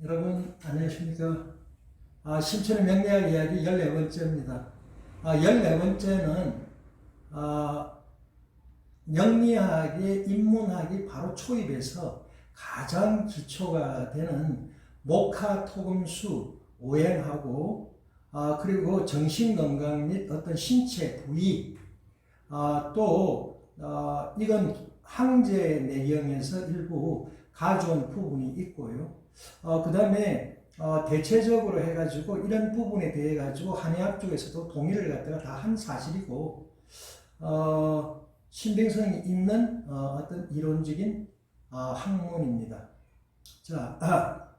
여러분 안녕하십니까? 신천의 명리학 이야기 14번째입니다. 14번째는 명리학의 인문학이 바로 초입에서 가장 기초가 되는 목화, 토금수, 오행하고 그리고 정신건강 및 어떤 신체 부위 이건 항제 내경에서 일부 가져온 부분이 있고요. 그 다음에 대체적으로 해가지고 이런 부분에 대해 가지고 한의학 쪽에서도 동의를 갖다가 다 한 사실이고 신빙성이 있는 어떤 이론적인 학문입니다. 자,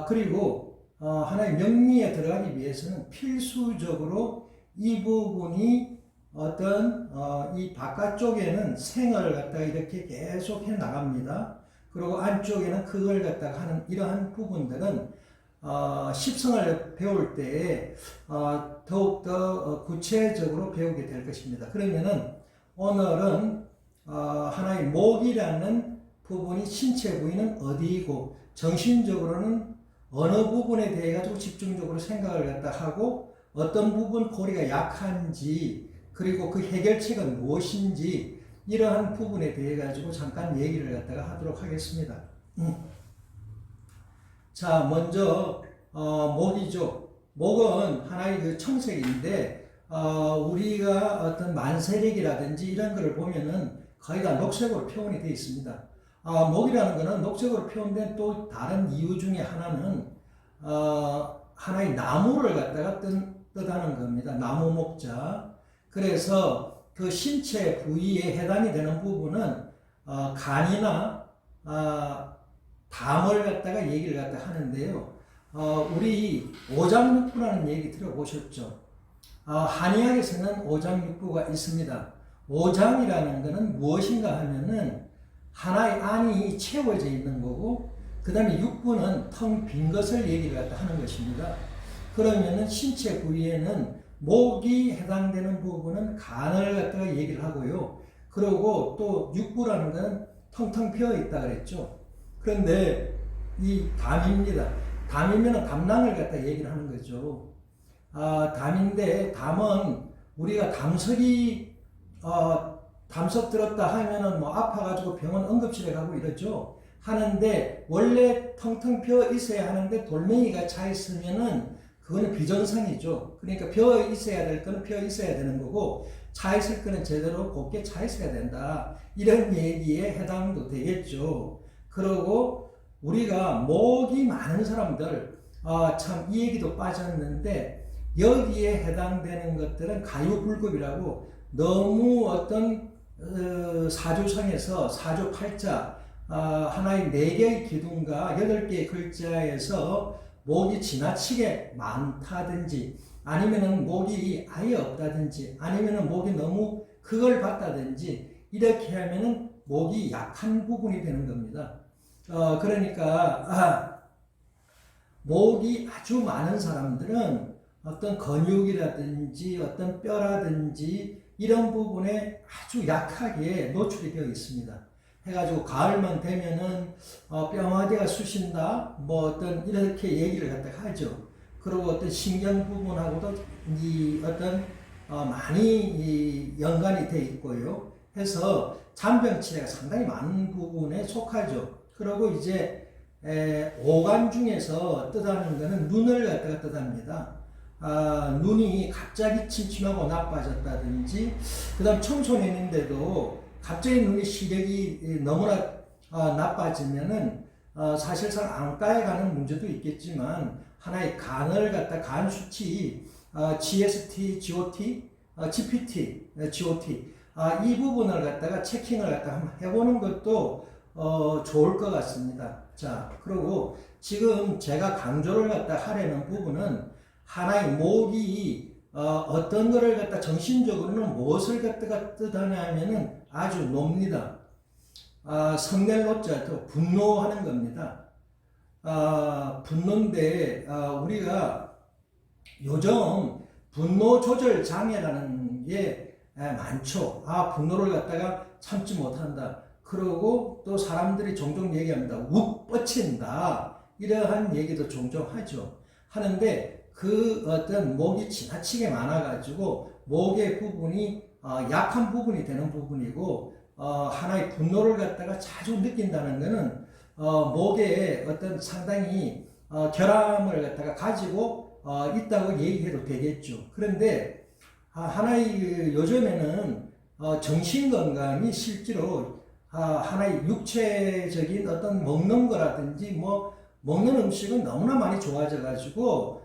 그리고 하나의 명리에 들어가기 위해서는 필수적으로 이 부분이 어떤 이 바깥쪽에는 생을 갖다가 이렇게 계속 해 나갑니다. 그리고 안쪽에는 그걸 갖다가 하는 이러한 부분들은 십성을 배울 때에 더욱더 구체적으로 배우게 될 것입니다. 그러면은 오늘은 하나의 목이라는 부분이 신체 부위는 어디이고 정신적으로는 어느 부분에 대해 가지고 집중적으로 생각을 갖다 하고 어떤 부분 고리가 약한지 그리고 그 해결책은 무엇인지 이러한 부분에 대해 가지고 잠깐 얘기를 갖다가 하도록 하겠습니다. 자, 먼저 목이죠. 목은 하나의 그 청색인데 우리가 어떤 만세력이라든지 이런 것을 보면은 거의 다 녹색으로 표현이 되어 있습니다. 목이라는 것은 녹색으로 표현된 또 다른 이유 중에 하나는 하나의 나무를 갖다가 뜻하는 겁니다. 나무 목자. 그래서 그 신체 부위에 해당이 되는 부분은 간이나 담을 갖다가 얘기를 갖다 하는데요. 우리 오장육부라는 얘기 들어보셨죠? 한의학에서는 오장육부가 있습니다. 오장이라는 것은 무엇인가 하면은 하나의 안이 채워져 있는 거고 그 다음에 육부는 텅 빈 것을 얘기를 갖다 하는 것입니다. 그러면은 신체 부위에는 목이 해당되는 부분은 간을 갖다가 얘기를 하고요. 그리고 또 육부라는 것은 텅텅 비어 있다 그랬죠. 그런데 이 담입니다. 담이면 담낭을 갖다 얘기를 하는 거죠. 담인데 담은 우리가 담석 들었다 하면은 뭐 아파가지고 병원 응급실에 가고 이러죠. 하는데 원래 텅텅 비어 있어야 하는데 돌멩이가 차 있으면은 그거는 비정상이죠. 그러니까 비어 있어야 될 거는 비어 있어야 되는 거고 차 있을 거는 제대로 곱게 차 있어야 된다. 이런 얘기에 해당도 되겠죠. 그리고 우리가 목이 많은 사람들 참 이 얘기도 빠졌는데 여기에 해당되는 것들은 가유불급이라고 너무 어떤 사주성에서 사주 팔자 하나의 4개의 기둥과 8개의 글자에서 목이 지나치게 많다든지 아니면은 목이 아예 없다든지 아니면은 목이 너무 그걸 봤다든지 이렇게 하면은 목이 약한 부분이 되는 겁니다. 그러니까 목이 아주 많은 사람들은 어떤 근육이라든지 어떤 뼈라든지 이런 부분에 아주 약하게 노출이 되어 있습니다. 해가지고 가을만 되면은 뼈마디가 쑤신다 뭐 어떤 이렇게 얘기를 갖다가 하죠. 그리고 어떤 신경 부분하고도 이 어떤 많이 연관이 돼 있고요. 해서 잔병 치레가 상당히 많은 부분에 속하죠. 그리고 이제 오간 중에서 뜻하는 것은 눈을 갖다가 뜻합니다. 눈이 갑자기 침침하고 나빠졌다든지 그 다음 청소년인데도 갑자기 눈의 시력이 너무나 나빠지면은 사실상 안과에 가는 문제도 있겠지만 하나의 간을 갖다 간 수치 GST, GOT, GPT, GOT 이 부분을 갖다가 체킹을 갖다 한번 해보는 것도 좋을 것 같습니다. 자, 그리고 지금 제가 강조를 갖다 하려는 부분은 하나의 목이 어떤 거를 갖다 정신적으로는 무엇을 갖다가 뜻하냐면은 아주 놉니다. 성낼노자 분노하는 겁니다. 분노인데 우리가 요즘 분노 조절 장애라는 게 많죠. 분노를 갖다가 참지 못한다. 그러고 또 사람들이 종종 얘기합니다. 욱 뻗친다. 이러한 얘기도 종종 하는데 그 어떤 목이 지나치게 많아가지고 목의 부분이 약한 부분이 되는 부분이고 하나의 분노를 갖다가 자주 느낀다는 것은 목에 어떤 상당히 결함을 갖다가 가지고 있다고 얘기해도 되겠죠. 그런데 하나의 요즘에는 정신 건강이 실제로 하나의 육체적인 어떤 먹는 거라든지 뭐 먹는 음식은 너무나 많이 좋아져 가지고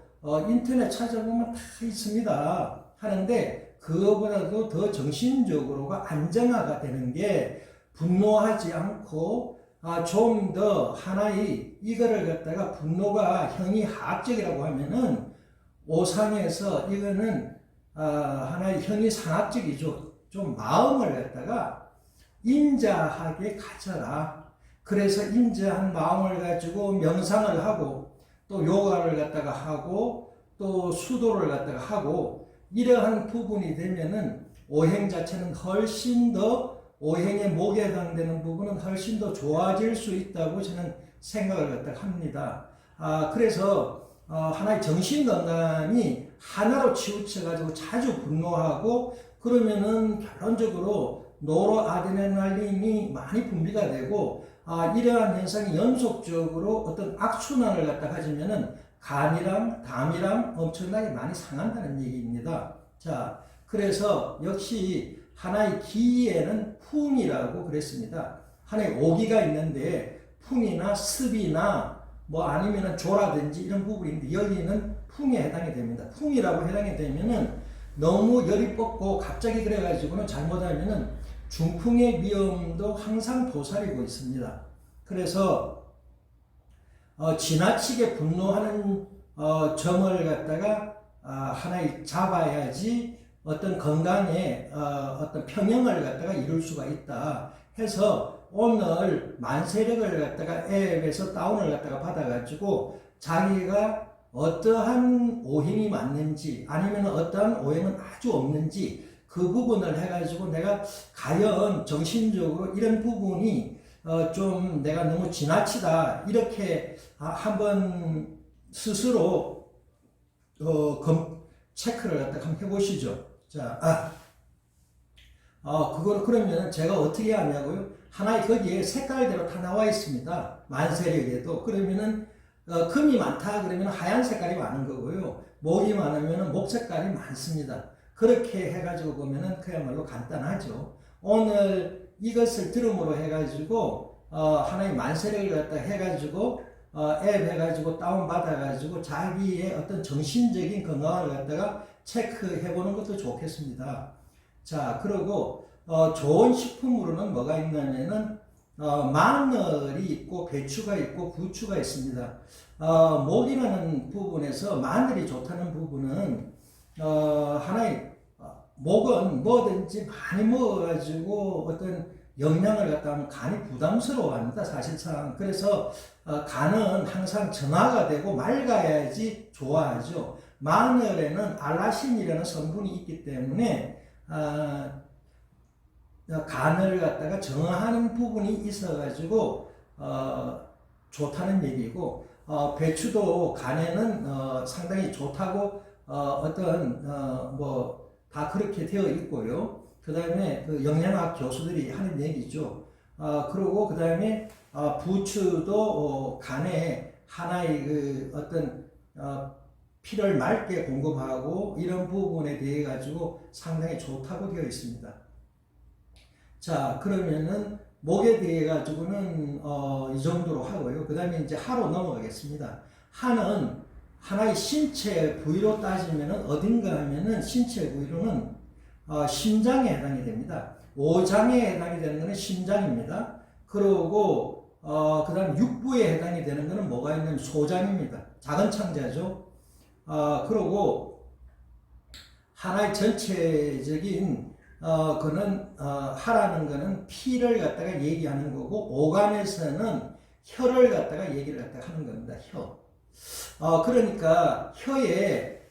인터넷 찾아보면 다 있습니다. 하는데 그거보다도 더 정신적으로가 안정화가 되는 게 분노하지 않고 좀 더 하나의 이거를 갖다가 분노가 형이 하악적이라고 하면은 오상에서 이거는 하나의 형이 상학적이죠. 좀 마음을 갖다가 인자하게 가져라. 그래서 인자한 마음을 가지고 명상을 하고 또 요가를 갖다가 하고 또 수도를 갖다가 하고 이러한 부분이 되면은 오행 자체는 훨씬 더 오행의 목에 해당되는 부분은 훨씬 더 좋아질 수 있다고 저는 생각을 갖다가 합니다. 그래서 하나의 정신 건강이 하나로 치우쳐가지고 자주 분노하고 그러면은 결론적으로 노르아드레날린이 많이 분비가 되고 이러한 현상이 연속적으로 어떤 악순환을 갖다 가지면은 간이랑 담이랑 엄청나게 많이 상한다는 얘기입니다. 자, 그래서 역시 하나의 기에는 풍이라고 그랬습니다. 하나의 오기가 있는데 풍이나 습이나 뭐 아니면은 조라든지 이런 부분인데 여기는 풍에 해당이 됩니다. 풍이라고 해당이 되면은 너무 열이 뻗고 갑자기 그래가지고는 잘못하면은 중풍의 위험도 항상 도사리고 있습니다. 그래서 지나치게 분노하는 점을 갖다가 하나의 잡아야지 어떤 건강에 어떤 평형을 갖다가 이룰 수가 있다 해서 오늘 만세력을 갖다가 앱에서 다운을 갖다가 받아가지고 자기가 어떠한 오행이 맞는지 아니면 어떠한 오행은 아주 없는지 그 부분을 해가지고 내가 과연 정신적으로 이런 부분이 좀 내가 너무 지나치다 이렇게 한번 스스로 체크를 갖다가 한번 해보시죠. 자, 그걸 그러면 제가 어떻게 하냐고요? 하나의 거기에 색깔대로 다 나와 있습니다. 만세력에도 그러면은 금이 많다 그러면 하얀 색깔이 많은 거고요. 목이 많으면 목 색깔이 많습니다. 그렇게 해가지고 보면은 그야말로 간단하죠. 오늘 이것을 들음으로 해가지고 하나의 만세력을 갖다 해가지고 앱 해가지고 다운 받아가지고 자기의 어떤 정신적인 건강을 갖다가 체크해보는 것도 좋겠습니다. 자, 그리고 좋은 식품으로는 뭐가 있냐면은 마늘이 있고 배추가 있고 부추가 있습니다. 목이라는 부분에서 마늘이 좋다는 부분은 하나의 목은 뭐든지 많이 먹어가지고 어떤 영양을 갖다 하면 간이 부담스러워합니다. 사실상. 그래서 간은 항상 정화가 되고 맑아야지 좋아하죠. 마늘에는 알라신이라는 성분이 있기 때문에 간을 갖다가 정화하는 부분이 있어가지고 좋다는 얘기고 배추도 간에는 상당히 좋다고 뭐 다 그렇게 되어 있고요. 그 다음에 그 영양학 교수들이 하는 얘기죠. 그리고 그 다음에 부추도 간에 하나의 그 어떤 피를 맑게 공급하고 이런 부분에 대해 가지고 상당히 좋다고 되어 있습니다. 자, 그러면은 목에 대해 가지고는 이 정도로 하고요. 그 다음에 이제 하로 넘어가겠습니다. 하는 하나의 신체 부위로 따지면은 어딘가 하면은 신체 부위로는 심장에 해당이 됩니다. 오장에 해당이 되는 것은 심장입니다. 그리고 그 다음 육부에 해당이 되는 것은 뭐가 있냐면 소장입니다. 작은 창자죠. 그리고 하나의 전체적인 그는 하라는 거는 피를 갖다가 얘기하는 거고 오감에서는 혀를 갖다가 얘기를 갖다가 하는 겁니다. 혀. 그러니까 혀에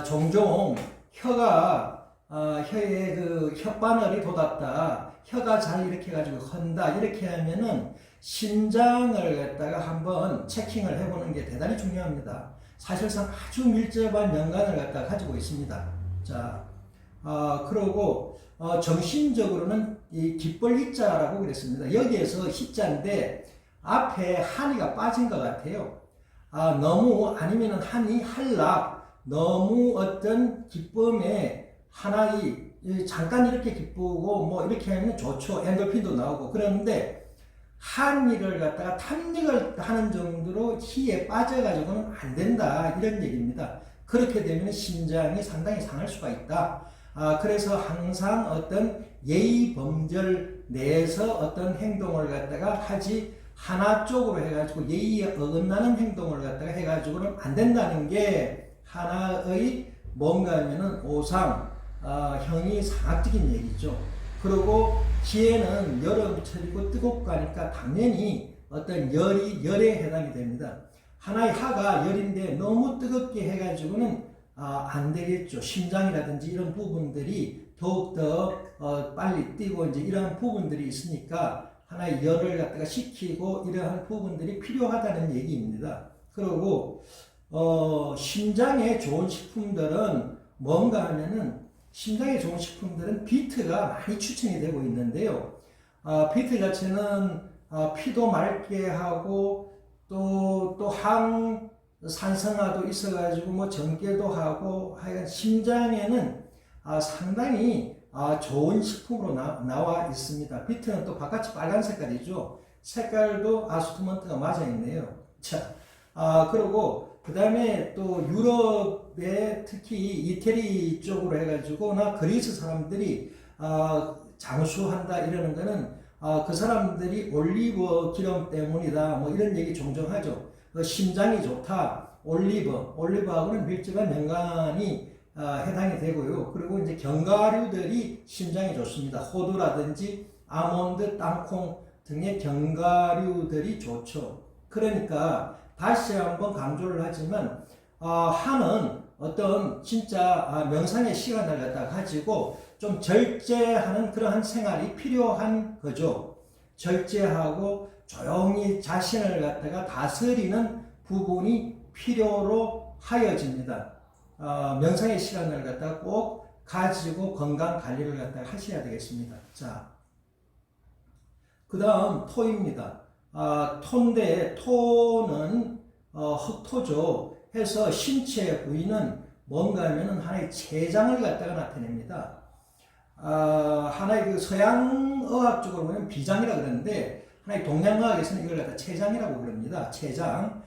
종종 혀가 혀에 그 혓바늘이 돋았다. 혀가 잘 이렇게 가지고 헌다. 이렇게 하면은 심장을 갖다가 한번 체킹을 해보는 게 대단히 중요합니다. 사실상 아주 밀접한 연관을 갖다가 가지고 있습니다. 자, 그러고 정신적으로는 이 깃벌 희자라고 그랬습니다. 여기에서 희자인데 앞에 한이가 빠진 것 같아요. 너무 아니면은 한이 한락 너무 어떤 기쁨에 하나의 잠깐 이렇게 기쁘고 뭐 이렇게 하면 좋죠. 엔돌핀도 나오고 그런데 한이를 갖다가 탐닉을 하는 정도로 희에 빠져가지고는 안 된다 이런 얘기입니다. 그렇게 되면 심장이 상당히 상할 수가 있다. 그래서 항상 어떤 예의 범절 내에서 어떤 행동을 갖다가 하지 하나 쪽으로 해가지고 예의에 어긋나는 행동을 갖다가 해가지고는 안 된다는 게 하나의 뭔가 하면은 오상 형이 상학적인 얘기죠. 그리고 기에는 여름철이고 뜨겁고 하니까 당연히 어떤 열에 해당이 됩니다. 하나의 하가 열인데 너무 뜨겁게 해가지고는 안 되겠죠. 심장이라든지 이런 부분들이 더욱더 빨리 뛰고 이제 이러한 부분들이 있으니까 하나의 열을 갖다가 식히고 이러한 부분들이 필요하다는 얘기입니다. 그리고 심장에 좋은 식품들은 뭔가 하면은 심장에 좋은 식품들은 비트가 많이 추천이 되고 있는데요. 비트 자체는 피도 맑게 하고 또 항산성화도 있어가지고 뭐 정제도 하고 하여간 심장에는 상당히 좋은 식품으로 나와 있습니다. 비트는 또 바깥이 빨간 색깔이죠. 색깔도 아스투먼트가 맞아 있네요. 자, 그리고 그 다음에 또 유럽에 특히 이태리 쪽으로 해가지고나 그리스 사람들이 장수한다 이러는 거는 그 사람들이 올리브 기름 때문이다 뭐 이런 얘기 종종 하죠. 심장이 좋다. 올리브하고는 밀접한 연관이 해당이 되고요. 그리고 이제 견과류들이 심장이 좋습니다. 호두라든지 아몬드, 땅콩 등의 견과류들이 좋죠. 그러니까 다시 한번 강조를 하지만 한은 어떤 진짜 명상의 시간을 갖다 가지고 좀 절제하는 그러한 생활이 필요한 거죠. 절제하고 조용히 자신을 갖다가 다스리는 부분이 필요로 하여집니다. 명상의 시간을 갖다가 꼭 가지고 건강 관리를 갖다가 하셔야 되겠습니다. 자, 그 다음 토입니다. 토인데 토는 흑토죠. 해서 신체 부위는 뭔가 하면은 하나의 췌장을 갖다가 나타냅니다. 하나의 그 서양의학적으로 보면 비장이라 그러는데 하나의 동양의학에서는 이걸 갖다 췌장이라고 그럽니다. 췌장.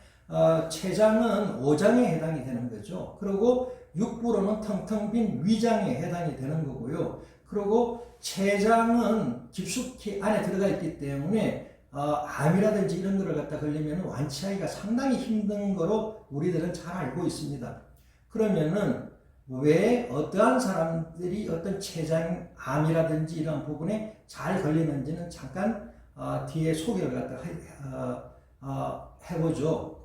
췌장은 오장에 해당이 되는 거죠. 그리고 육부로는 텅텅 빈 위장에 해당이 되는 거고요. 그리고 췌장은 깊숙이 안에 들어가 있기 때문에 암이라든지 이런 거를 갖다 걸리면 완치하기가 상당히 힘든 거로 우리들은 잘 알고 있습니다. 그러면은 왜 어떠한 사람들이 어떤 췌장암이라든지 이런 부분에 잘 걸리는지는 잠깐 뒤에 소개를 갖다 해보죠.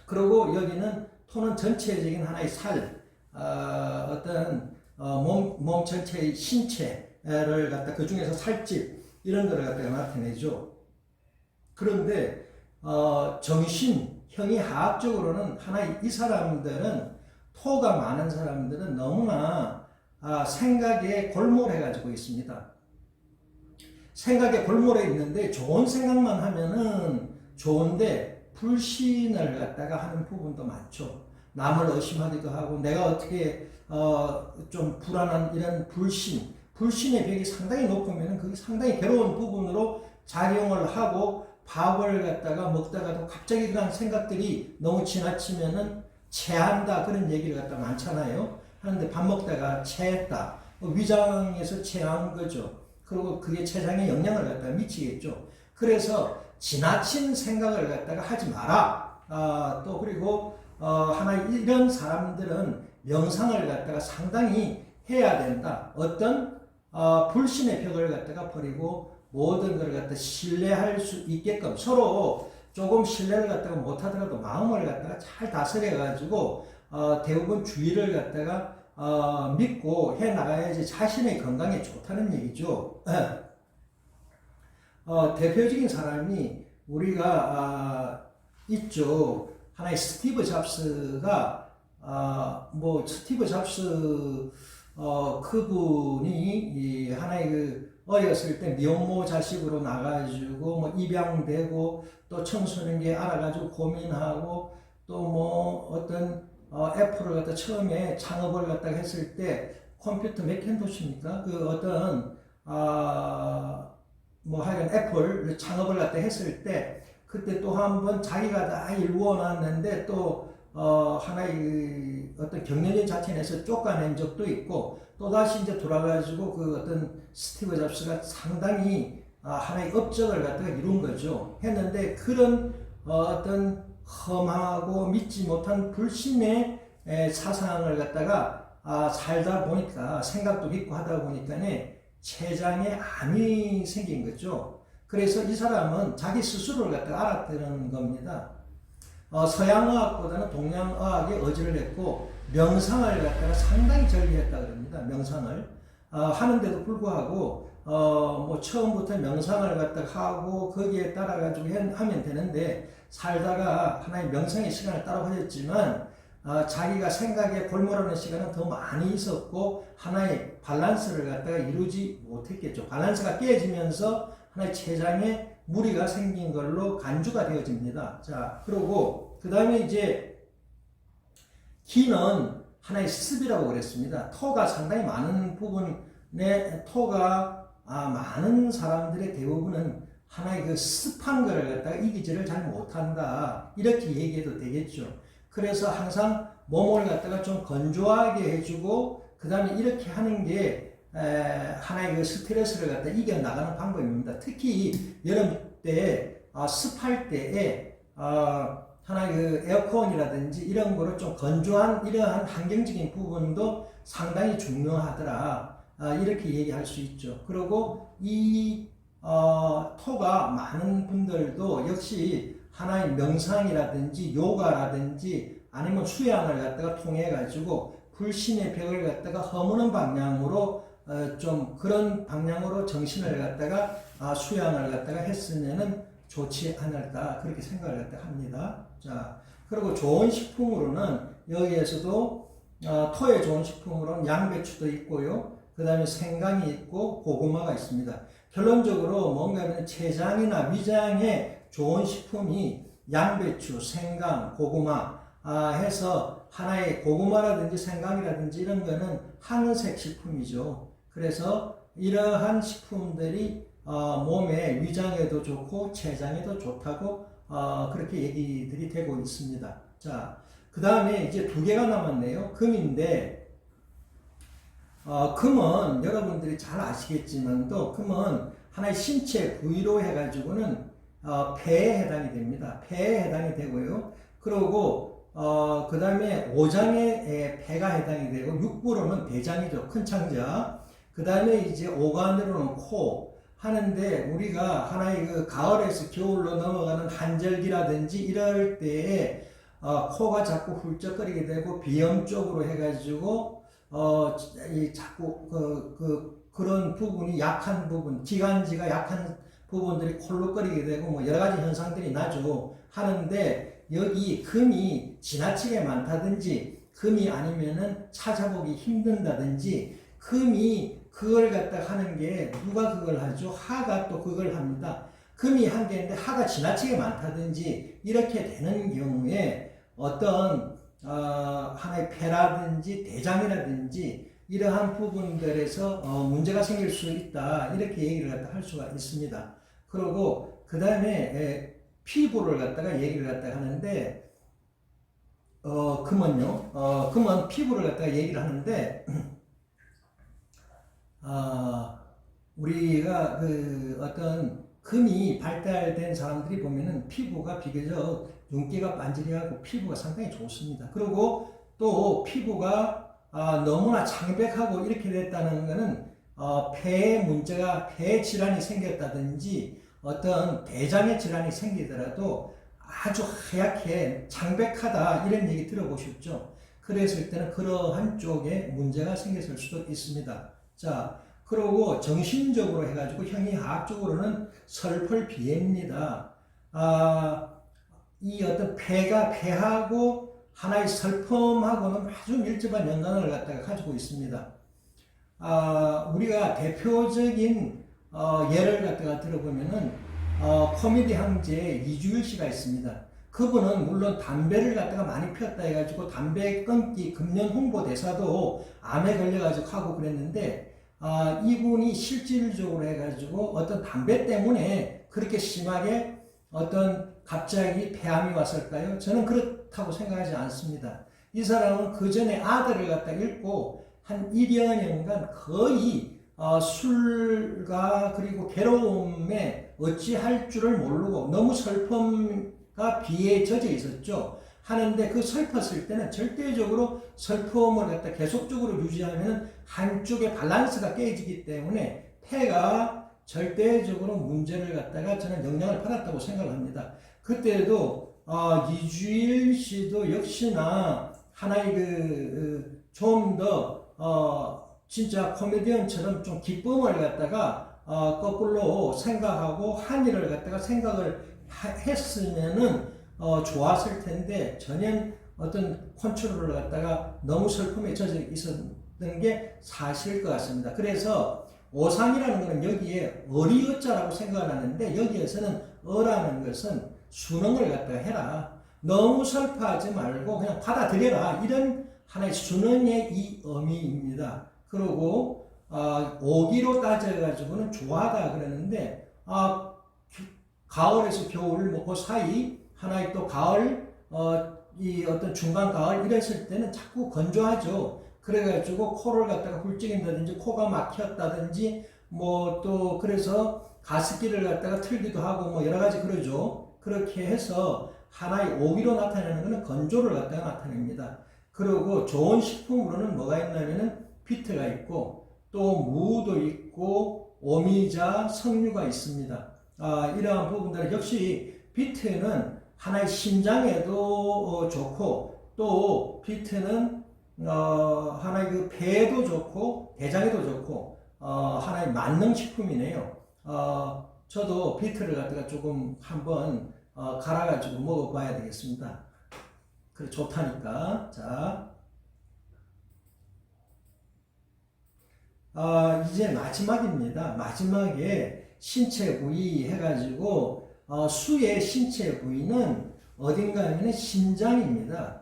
그리고 여기는 토는 전체적인 하나의 살, 어떤 몸 전체의 신체를 갖다 그 중에서 살집 이런 거를 갖다가 나타내죠. 그런데 정신, 형이하학적으로는 하나의 이 사람들은 토가 많은 사람들은 너무나 생각에 골몰해 가지고 있습니다. 생각에 골몰해 있는데 좋은 생각만 하면은 좋은데 불신을 갖다가 하는 부분도 많죠. 남을 의심하기도 하고 내가 어떻게 좀 불안한 이런 불신의 벽이 상당히 높으면 그게 상당히 괴로운 부분으로 작용을 하고 밥을 갖다가 먹다가도 갑자기 그런 생각들이 너무 지나치면은 체한다 그런 얘기를 갖다 많잖아요. 하는데 밥 먹다가 체했다. 위장에서 체한 거죠. 그리고 그게 췌장에 영향을 갖다가 미치겠죠. 그래서 지나친 생각을 갖다가 하지 마라. 또 그리고 하나 이런 사람들은 명상을 갖다가 상당히 해야 된다. 어떤 불신의 벽을 갖다가 버리고 모든 것을 갖다 신뢰할 수 있게끔 서로 조금 신뢰를 갖다가 못하더라도 마음을 갖다가 잘 다스려 가지고 대부분 주의를 갖다가 믿고 해 나가야지 자신의 건강에 좋다는 얘기죠. 대표적인 사람이 우리가 있죠. 하나의 스티브 잡스가 뭐 스티브 잡스 그분이 이 하나의 그 어렸을 때 미혼모 자식으로 나가지고 뭐 입양되고 또 청소년기에 알아가지고 고민하고 또 뭐 어떤 애플을 갖다 처음에 창업을 갖다 했을 때 컴퓨터 맥킨토시입니까? 그 어떤 뭐 하여간 애플 창업을 갖다 했을 때 그때 또 한 번 자기가 다 이루어놨는데 또 하나의 어떤 경영진 자체에서 쫓아낸 적도 있고 또다시 이제 돌아가지고 그 어떤 스티브 잡스가 상당히 하나의 업적을 갖다가 이룬 거죠. 했는데 그런 어떤 험하고 믿지 못한 불신의 사상을 갖다가 살다 보니까 생각도 믿고 하다 보니까 췌장에 암이 생긴 거죠. 그래서 이 사람은 자기 스스로를 갖다가 알았다는 겁니다. 서양의학보다는 동양의학에 의지를 했고 명상을 갖다가 상당히 절개했다 그럽니다. 명상을 하는데도 불구하고 뭐 처음부터 명상을 갖다가 하고 거기에 따라 가지고 하면 되는데 살다가 하나의 명상의 시간을 따로 가졌지만 자기가 생각에 골몰하는 시간은 더 많이 있었고 하나의 밸런스를 갖다가 이루지 못했겠죠. 밸런스가 깨지면서 하나의 췌장에 무리가 생긴 걸로 간주가 되어집니다. 자, 그리고 그 다음에 이제 기는 하나의 습이라고 그랬습니다. 토가 상당히 많은 부분에 토가 많은 사람들의 대부분은 하나의 그 습한 거를 갖다가 이기지를 잘 못한다. 이렇게 얘기해도 되겠죠. 그래서 항상 몸을 갖다가 좀 건조하게 해주고 그 다음에 이렇게 하는 게 하나의 그 스트레스를 갖다 이겨나가는 방법입니다. 특히 여름 때 습할 때에 하나의 그 에어컨이라든지 이런 거로 좀 건조한 이러한 환경적인 부분도 상당히 중요하더라. 이렇게 얘기할 수 있죠. 그리고 이 토가 많은 분들도 역시 하나의 명상이라든지 요가라든지 아니면 수양을 갖다가 통해 가지고 불신의 벽을 갖다가 허무는 방향으로 좀 그런 방향으로 정신을 갖다가 수양을 갖다가 했으면은 좋지 않을까 그렇게 생각을 갖다가 합니다. 자, 그리고 좋은 식품으로는 여기에서도 토에 좋은 식품으로는 양배추도 있고요. 그 다음에 생강이 있고 고구마가 있습니다. 결론적으로 뭔가 췌장이나 위장에 좋은 식품이 양배추, 생강, 고구마 해서 하나의 고구마라든지 생강이라든지 이런 거는 항색 식품이죠. 그래서 이러한 식품들이 몸의 위장에도 좋고 췌장에도 좋다고 그렇게 얘기들이 되고 있습니다. 자, 그 다음에 이제 두 개가 남았네요. 금인데 금은 여러분들이 잘 아시겠지만도 금은 하나의 신체 부위로 해가지고는 폐에 해당이 됩니다. 폐에 해당이 되고요. 그리고 그 다음에 오장에 폐가 해당이 되고 육부로는 대장이죠. 큰 창자. 그 다음에 이제 오간으로는 코 하는데 우리가 하나의 그 가을에서 겨울로 넘어가는 한절기라든지 이럴 때에 코가 자꾸 훌쩍거리게 되고 비염 쪽으로 해가지고 자꾸 그런 부분이 약한 부분, 기관지가 약한 부분들이 콜록거리게 되고 뭐 여러 가지 현상들이 나죠. 하는데 여기 금이 지나치게 많다든지 금이 아니면은 찾아보기 힘든다든지 금이 그걸 갖다가 하는 게 누가 그걸 하죠? 하가 또 그걸 합니다. 금이 한 개인데 하가 지나치게 많다든지 이렇게 되는 경우에 어떤 하나의 폐라든지 대장이라든지 이러한 부분들에서 문제가 생길 수 있다 이렇게 얘기를 갖다 할 수가 있습니다. 그리고 그 다음에 피부를 갖다가 얘기를 갖다가 하는데 금은요 금은 피부를 갖다가 얘기를 하는데 우리가 그 어떤 금이 발달된 사람들이 보면은 피부가 비교적 윤기가 반질하고 피부가 상당히 좋습니다. 그리고 또 피부가 너무나 창백하고 이렇게 됐다는 것은 폐에 문제가 폐 질환이 생겼다든지 어떤 대장의 질환이 생기더라도 아주 하얗게 창백하다 이런 얘기 들어보셨죠? 그랬을 때는 그러한 쪽에 문제가 생겼을 수도 있습니다. 자, 그러고 정신적으로 해가지고 형이학적으로는 설펄비애입니다. 이 어떤 폐하고 하나의 슬픔하고는 아주 밀접한 연관을 갖다가 가지고 있습니다. 우리가 대표적인 예를 갖다가 들어보면은 코미디 형제 이주일 씨가 있습니다. 그분은 물론 담배를 갖다가 많이 피웠다 해가지고 담배 끊기 금연 홍보 대사도 암에 걸려가지고 하고 그랬는데 이분이 실질적으로 해가지고 어떤 담배 때문에 그렇게 심하게 어떤 갑자기 폐암이 왔을까요? 저는 그렇다고 생각하지 않습니다. 이 사람은 그 전에 아들을 갖다 잃고 한 1여 년간 거의 술과 그리고 괴로움에 어찌할 줄을 모르고 너무 슬픔과 비에 젖어 있었죠. 하는데 그 슬펐을 때는 절대적으로 슬픔을 갖다 계속적으로 유지하면 한쪽의 밸런스가 깨지기 때문에 폐가 절대적으로 문제를 갖다가 저는 영향을 받았다고 생각을 합니다. 그때도 이주일 씨도 역시나 하나의 좀 더 진짜 코미디언처럼 좀 기쁨을 갖다가 거꾸로 생각하고 한일을 갖다가 생각을 했으면은 좋았을 텐데 전혀 어떤 컨트롤을 갖다가 너무 슬픔에 젖어 있었던 게 사실일 것 같습니다. 그래서 오상이라는 것은 여기에 어리어자라고 생각을 하는데 여기에서는 어라는 것은 순응을 갖다가 해라. 너무 슬퍼하지 말고 그냥 받아들여라. 이런 하나의 순응의 이 의미입니다. 그리고 오기로 따져가지고는 좋아하다 그러는데 가을에서 겨울 그 사이 하나의 또 가을 이 어떤 중간 가을 이랬을 때는 자꾸 건조하죠. 그래가지고 코를 갖다가 훌쩍인다든지 코가 막혔다든지 뭐 또 그래서 가습기를 갖다가 틀기도 하고 뭐 여러 가지 그러죠. 그렇게 해서 하나의 오기로 나타내는 것은 건조를 갖다가 나타냅니다. 그리고 좋은 식품으로는 뭐가 있냐면은 비트가 있고 또 무도 있고 오미자, 석류가 있습니다. 이러한 부분들 역시 비트는 하나의 심장에도 좋고 또 비트는 하나의 그 폐에도 좋고 대장에도 좋고 하나의 만능식품이네요. 저도 비트를 갖다가 조금 한번 갈아가지고 먹어봐야 되겠습니다. 그래 좋다니까. 자, 이제 마지막입니다. 마지막에 신체 부위 해가지고 수의 신체 부위는 어딘가 하면 신장입니다.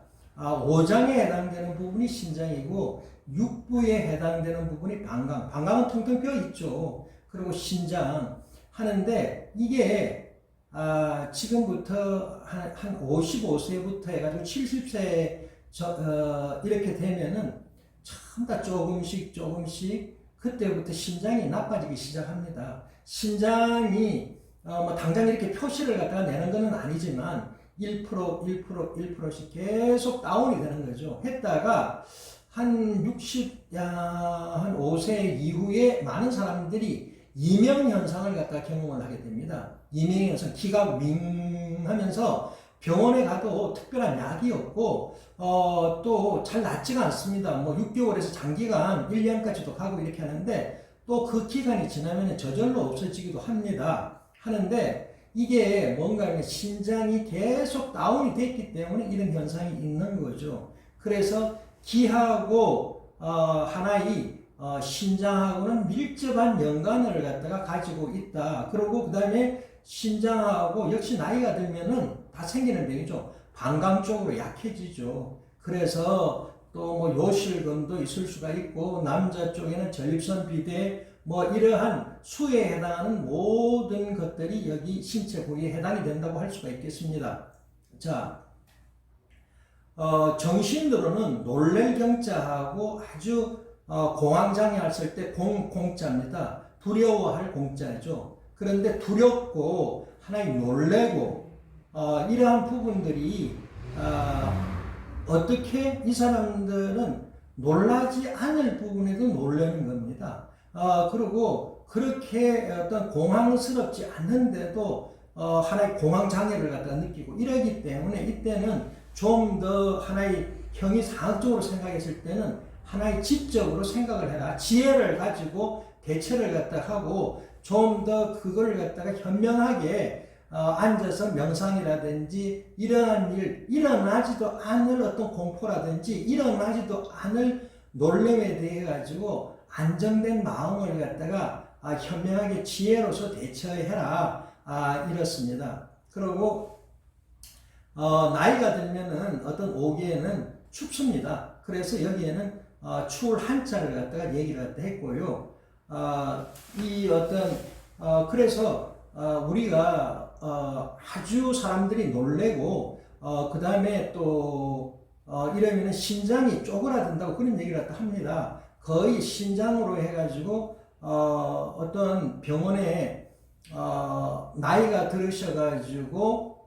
오장에 해당되는 부분이 신장이고 육부에 해당되는 부분이 방광. 방광은 텅텅 비어 있죠. 그리고 신장 하는데 이게 지금부터 한 55세부터 해가지고 70세 이렇게 되면은 전부 다 조금씩 그때부터 신장이 나빠지기 시작합니다. 신장이 뭐 당장 이렇게 표시를 갖다가 내는 것은 아니지만 1%씩 계속 다운이 되는 거죠. 했다가 한 5세 이후에 많은 사람들이 이명 현상을 갖다가 경험을 하게 됩니다. 이명 현상, 기가 윙 하면서 병원에 가도 특별한 약이 없고 또 잘 낫지가 않습니다. 뭐 6개월에서 장기간 1년까지도 가고 이렇게 하는데 또 그 기간이 지나면 저절로 없어지기도 합니다. 하는데 이게 뭔가 하면 신장이 계속 다운이 됐기 때문에 이런 현상이 있는 거죠. 그래서 기하고 하나의 신장하고는 밀접한 연관을 갖다가 가지고 있다. 그리고 그 다음에 신장하고 역시 나이가 들면은 다 생기는 병이죠. 방광 쪽으로 약해지죠. 그래서 또 뭐 요실금도 있을 수가 있고 남자 쪽에는 전립선 비대 뭐 이러한 수에 해당하는 모든 것들이 여기 신체 부위에 해당이 된다고 할 수가 있겠습니다. 자, 정신으로는 놀랄 경자하고 아주 공황장애 했을 때 공자입니다. 두려워할 공자죠. 그런데 두렵고 하나의 놀래고 이러한 부분들이 어떻게 이 사람들은 놀라지 않을 부분에도 놀라는 겁니다. 그리고 그렇게 어떤 공황스럽지 않는데도 하나의 공황장애를 갖다 느끼고 이러기 때문에 이때는 좀 더 하나의 형이 상학적으로 생각했을 때는 하나의 지적으로 생각을 해라. 지혜를 가지고 대처를 갖다 하고 좀 더 그걸 갖다가 현명하게 앉아서 명상이라든지 이러한 일, 일어나지도 않을 어떤 공포라든지 일어나지도 않을 놀램에 대해 가지고 안정된 마음을 갖다가 현명하게 지혜로서 대처해라. 이렇습니다. 그리고 나이가 들면은 어떤 오기에는 춥습니다. 그래서 여기에는 추울 한자를 갖다가 얘기를 갖다 했고요. 이 어떤 그래서 우리가 아주 사람들이 놀래고 그 다음에 또 이러면은 신장이 쪼그라든다고 그런 얘기를 갖다 합니다. 거의 신장으로 해가지고 어떤 병원에 나이가 들으셔가지고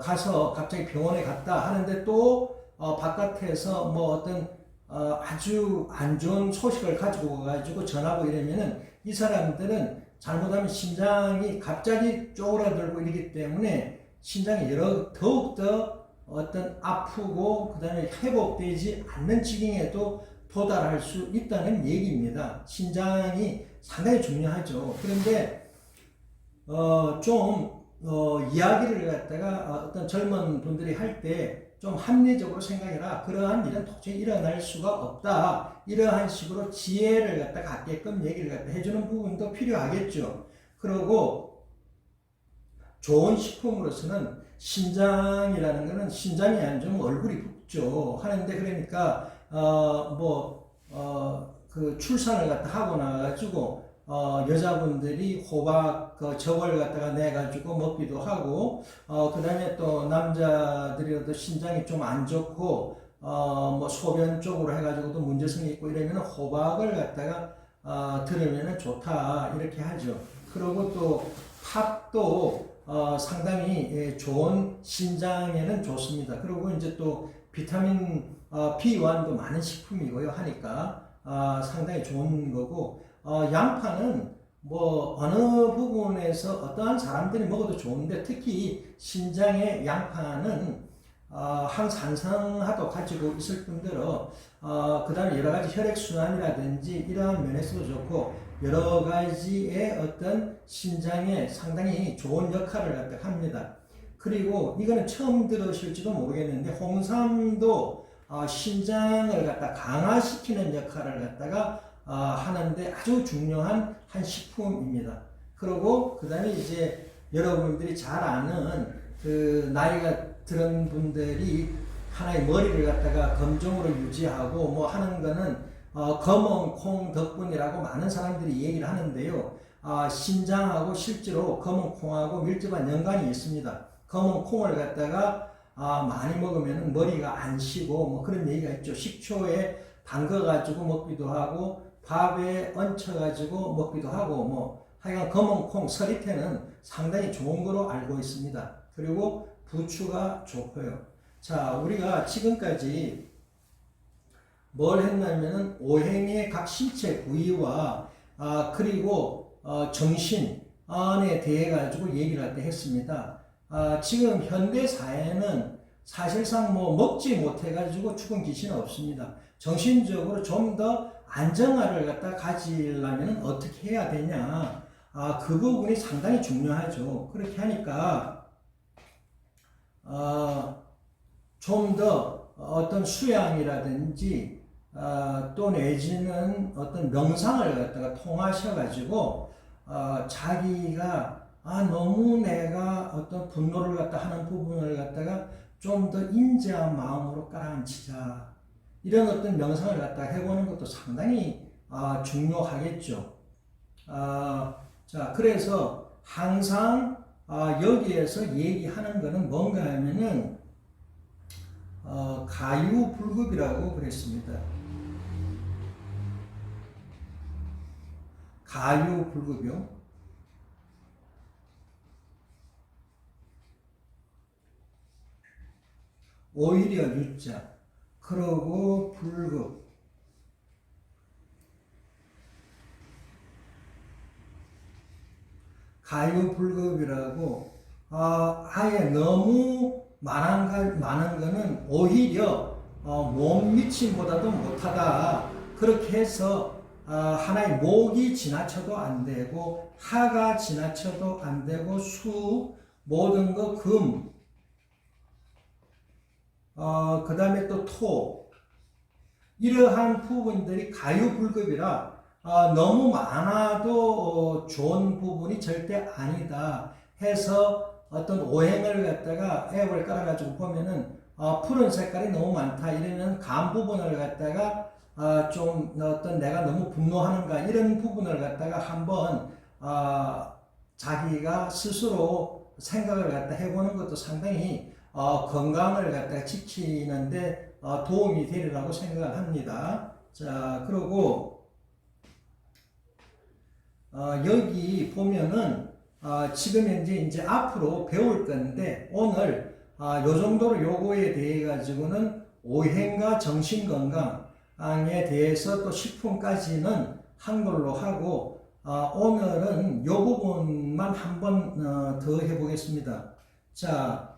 가서 갑자기 병원에 갔다 하는데 또 바깥에서 뭐 어떤 아주 안 좋은 소식을 가지고 가지고 전하고 이러면은 이 사람들은 잘못하면 신장이 갑자기 쪼그라들고 이러기 때문에 신장이 더욱더 어떤 아프고 그 다음에 회복되지 않는 지경에도 도달할 수 있다는 얘기입니다. 신장이 상당히 중요하죠. 그런데 이야기를 갖다가 어떤 젊은 분들이 할 때 좀 합리적으로 생각해라. 그러한 일은 도저히 일어날 수가 없다. 이러한 식으로 지혜를 갖다 갖게끔 얘기를 갖다 해주는 부분도 필요하겠죠. 그리고 좋은 식품으로서는 신장이라는 것은 신장이 안 좋으면 얼굴이 붓죠. 하는데 그러니까 그 출산을 갖다 하고 나가지고 여자분들이 호박 저걸 갖다가 내가지고 먹기도 하고 그 다음에 또 남자들이라도 신장이 좀 안 좋고 뭐 소변 쪽으로 해가지고도 문제성이 있고 이러면 호박을 갖다가 들으면 좋다 이렇게 하죠. 그리고 또 팥도 상당히 좋은 신장에는 좋습니다. 그리고 이제 또 비타민 B1도 많은 식품이고요 하니까 상당히 좋은 거고 양파는 뭐 어느 부분에서 어떠한 사람들이 먹어도 좋은데 특히 신장의 양파는 항산성하도 가지고 있을 뿐더러 그 다음에 여러 가지 혈액순환이라든지 이러한 면에서도 좋고 여러 가지의 어떤 신장에 상당히 좋은 역할을 갖다 합니다. 그리고 이거는 처음 들으실지도 모르겠는데 홍삼도 신장을 갖다 강화시키는 역할을 갖다가 하는데 아주 중요한 한 식품입니다. 그리고 그 다음에 이제 여러분들이 잘 아는 그 나이가 들은 분들이 하나의 머리를 갖다가 검정으로 유지하고 뭐 하는 거는 검은 콩 덕분이라고 많은 사람들이 얘기를 하는데요. 신장하고 실제로 검은 콩하고 밀접한 연관이 있습니다. 검은 콩을 갖다가 많이 먹으면 머리가 안 쉬고 뭐 그런 얘기가 있죠. 식초에 담가가지고 먹기도 하고 밥에 얹혀가지고 먹기도 하고 뭐 하여간 검은 콩 서리태는 상당히 좋은 거로 알고 있습니다. 그리고 부추가 좋고요. 자, 우리가 지금까지 뭘 했냐면은 오행의 각 신체 부위와 그리고 정신에 대해 가지고 얘기를 할 때 했습니다. 지금 현대 사회는 사실상 뭐 먹지 못해 가지고 죽은 귀신은 없습니다. 정신적으로 좀 더 안정화를 갖다 가지려면 어떻게 해야 되냐? 그 부분이 상당히 중요하죠. 그렇게 하니까 좀 더 어떤 수양이라든지 또 내지는 어떤 명상을 갖다가 통하셔가지고 자기가 너무 내가 어떤 분노를 갖다 하는 부분을 갖다가 좀 더 인자한 마음으로 깔아앉히자. 이런 어떤 명상을 갖다 해보는 것도 상당히 중요하겠죠. 자, 그래서 항상 여기에서 얘기하는 거는 뭔가 하면은 가유불급이라고 그랬습니다. 가유불급이요. 오히려 유자. 그러고 불급. 가유불급이라고 아예 너무 많은 거는 오히려 못 미침보다도 못하다. 그렇게 해서 하나의 목이 지나쳐도 안 되고 하가 지나쳐도 안 되고 수 모든 거 금 그 다음에 또 토 이러한 부분들이 가유불급이라 너무 많아도 좋은 부분이 절대 아니다 해서 어떤 오행을 갖다가 앱을 깔아가지고 보면은 푸른 색깔이 너무 많다 이러면 감 부분을 갖다가 좀 어떤 내가 너무 분노하는가 이런 부분을 갖다가 한번 자기가 스스로 생각을 갖다 해보는 것도 상당히 건강을 갖다가 지키는데 도움이 되리라고 생각을 합니다. 자, 그리고 여기 보면은 지금 현재 이제 앞으로 배울 건데 오늘 요 정도로 요거에 대해 가지고는 오행과 정신 건강에 대해서 또 식품까지는 한 걸로 하고 오늘은 요 부분만 한번 더 해보겠습니다. 자,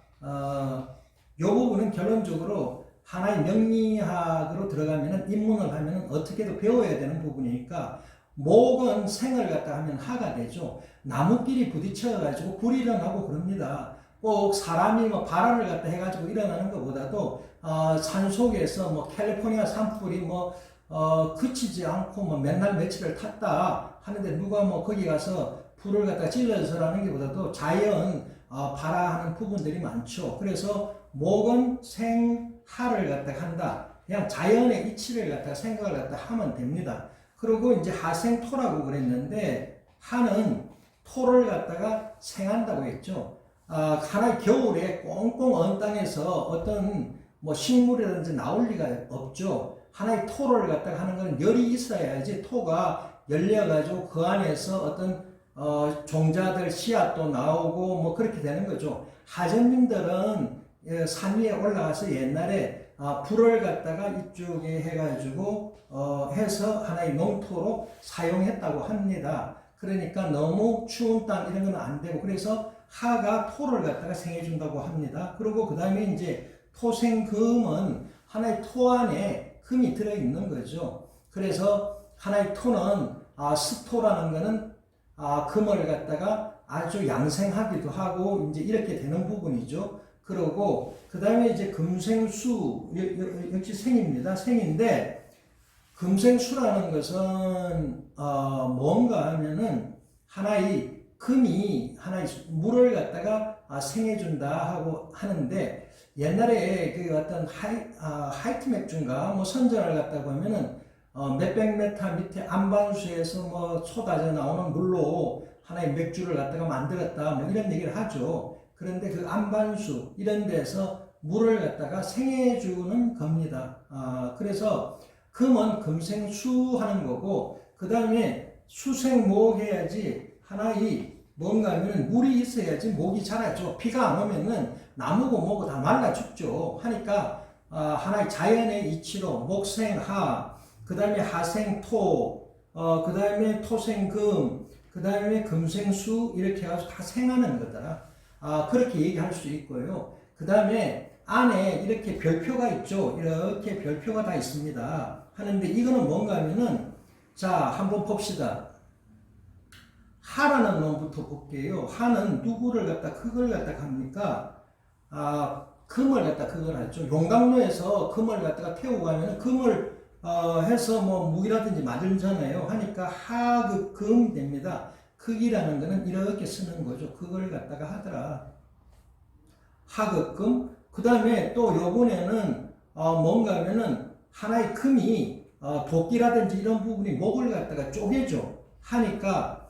요 부분은 결론적으로 하나의 명리학으로 들어가면은 입문을 하면은 어떻게도 배워야 되는 부분이니까 목은 생을 갖다 하면 하가 되죠. 나무끼리 부딪혀가지고 불이 일어나고 그럽니다. 꼭 사람이 뭐 바람을 갖다 해가지고 일어나는 것보다도 산속에서 뭐 캘리포니아 산불이 그치지 않고 맨날 며칠을 탔다 하는데 누가 거기 가서 불을 갖다 질러서라는 것보다도 자연 발화하는 부분들이 많죠. 그래서 목은 생하를 갖다 한다. 그냥 자연의 이치를 갖다 생각을 갖다 하면 됩니다. 그리고 이제 하생토라고 그랬는데 하는 토를 갖다가 생한다고 했죠. 하나의 겨울에 꽁꽁 언 땅에서 어떤 식물이라든지 나올 리가 없죠. 하나의 토를 갖다가 하는 것은 열이 있어야지 토가 열려가지고 그 안에서 어떤 종자들 씨앗도 나오고 그렇게 되는 거죠. 하전민들은 산 위에 올라가서 옛날에 불을 갖다가 이쪽에 해가지고 해서 하나의 농토로 사용했다고 합니다. 그러니까 너무 추운 땅 이런 건 안 되고 그래서 하가 토를 갖다가 생해준다고 합니다. 그리고 그 다음에 이제 토생금은 하나의 토 안에 금이 들어있는 거죠. 그래서 하나의 토는 스토라는 거는 금을 갖다가 아주 양생하기도 하고 이제 이렇게 되는 부분이죠. 그리고 그 다음에 이제 금생수 역시 생입니다. 생인데 금생수라는 것은 뭔가 하면은 하나의 금이 하나의 물을 갖다가 생해준다 하고 하는데 옛날에 그 어떤 하이트 맥주인가 선전을 갖다 보면은 몇백 메타 밑에 안반수에서 쏟아져 나오는 물로 하나의 맥주를 갖다가 만들었다 이런 얘기를 하죠. 그런데 그 안반수 이런 데서 물을 갖다가 생해주는 겁니다. 그래서 금은 금생수 하는 거고 그 다음에 수생목 해야지 하나의 뭔가 하면 물이 있어야지 목이 자라죠. 비가 안 오면은 나무고 뭐고 다 말라 죽죠. 하니까 하나의 자연의 이치로 목생하 그 다음에 하생토 그 다음에 토생금 그 다음에 금생수 이렇게 해서 다 생하는 거다. 그렇게 얘기할 수 있고요. 그 다음에 안에 이렇게 별표가 있죠. 이렇게 별표가 다 있습니다. 하는데 이거는 뭔가 하면은 자 한번 봅시다. 하라는 놈부터 볼게요. 하는 누구를 갖다 그걸 갖다 합니까? 금을 갖다 그걸 하죠. 용광로에서 금을 갖다가 태우고 가면 금을 해서 무기라든지 맞을잖아요. 하니까 하극금 됩니다. 극이라는 거는 이렇게 쓰는 거죠. 그걸 갖다가 하더라. 하극금. 그 다음에 또 요번에는 뭔가 하면은 하나의 금이 도끼라든지 이런 부분이 목을 갖다가 쪼개줘. 하니까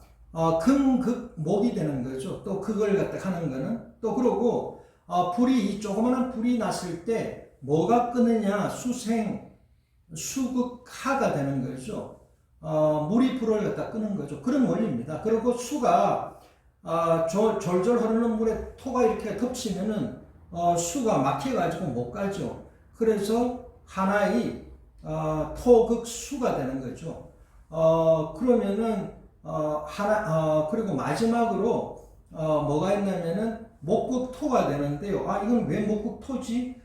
금극 목이 되는 거죠. 또 그걸 갖다 하는 거는 또 그러고 불이 조그마한 불이 났을 때 뭐가 끄느냐 수생 수극하가 되는 거죠. 물이 불을 갖다 끄는 거죠. 그런 원리입니다. 그리고 수가 졸졸 흐르는 물에 토가 이렇게 덮치면은 수가 막혀가지고 못 가죠. 그래서 하나의 토극수가 되는 거죠. 그러면은 그리고 마지막으로 뭐가 있냐면은 목극토가 되는데요. 아, 이건 왜 목극토지?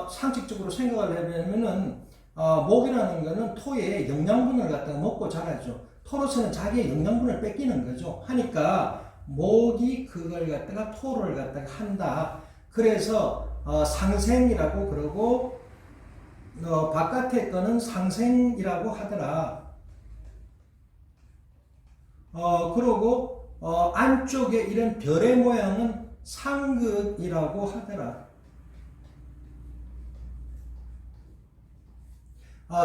상식적으로 생각을 해보면은 목이라는 거는 토의 영양분을 갖다가 먹고 자라죠. 토로서는 자기의 영양분을 뺏기는 거죠. 하니까 목이 그걸 갖다가 토를 갖다가 한다. 그래서 상생이라고 그러고 바깥에 거는 상생이라고 하더라. 그러고 안쪽에 이런 별의 모양은 상극이라고 하더라.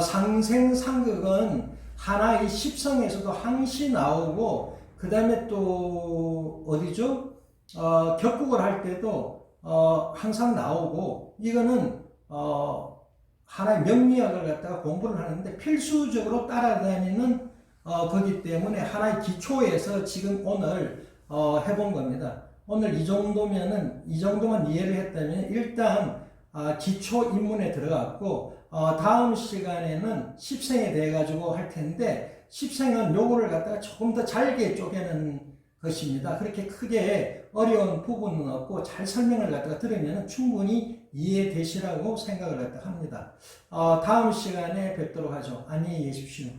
상생 상극은 하나의 십성에서도 항시 나오고 그 다음에 또 어디죠? 격국을 할 때도 항상 나오고 이거는 하나의 명리학을 갖다가 공부를 하는데 필수적으로 따라다니는 거기 때문에 하나의 기초에서 지금 오늘 해본 겁니다. 오늘 이 정도만 이해를 했다면 일단 기초 입문에 들어갔고 다음 시간에는 십생에 대해 가지고 할 텐데 십생은 요거를 갖다가 조금 더 잘게 쪼개는 것입니다. 그렇게 크게 어려운 부분은 없고 잘 설명을 갖다가 들으면 충분히 이해되시라고 생각을 갖다 합니다. 다음 시간에 뵙도록 하죠. 안녕히 계십시오.